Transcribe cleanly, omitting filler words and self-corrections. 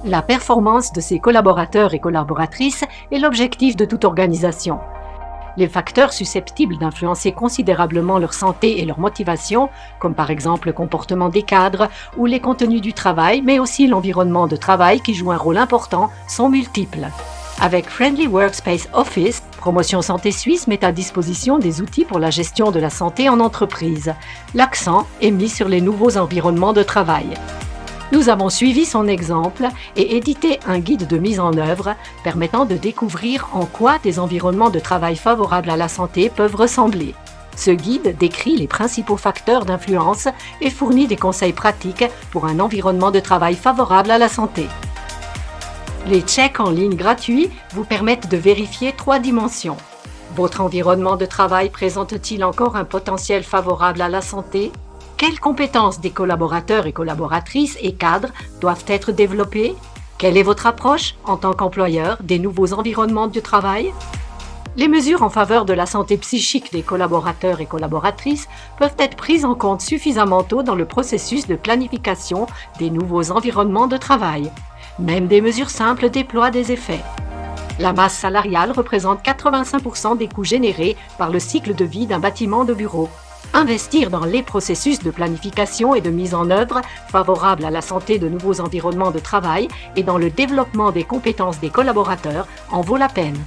La performance de ses collaborateurs et collaboratrices est l'objectif de toute organisation. Les facteurs susceptibles d'influencer considérablement leur santé et leur motivation, comme par exemple le comportement des cadres ou les contenus du travail, mais aussi l'environnement de travail qui joue un rôle important, sont multiples. Avec Friendly Workspace Office, Promotion Santé Suisse met à disposition des outils pour la gestion de la santé en entreprise. L'accent est mis sur les nouveaux environnements de travail. Nous avons suivi son exemple et édité un guide de mise en œuvre permettant de découvrir en quoi des environnements de travail favorables à la santé peuvent ressembler. Ce guide décrit les principaux facteurs d'influence et fournit des conseils pratiques pour un environnement de travail favorable à la santé. Les checks en ligne gratuits vous permettent de vérifier 3 dimensions. Votre environnement de travail présente-t-il encore un potentiel favorable à la santé? Quelles compétences des collaborateurs et collaboratrices et cadres doivent être développées? Quelle est votre approche, en tant qu'employeur, des nouveaux environnements de travail? Les mesures en faveur de la santé psychique des collaborateurs et collaboratrices peuvent être prises en compte suffisamment tôt dans le processus de planification des nouveaux environnements de travail. Même des mesures simples déploient des effets. La masse salariale représente 85% des coûts générés par le cycle de vie d'un bâtiment de bureau. Investir dans les processus de planification et de mise en œuvre favorables à la santé de nouveaux environnements de travail et dans le développement des compétences des collaborateurs en vaut la peine.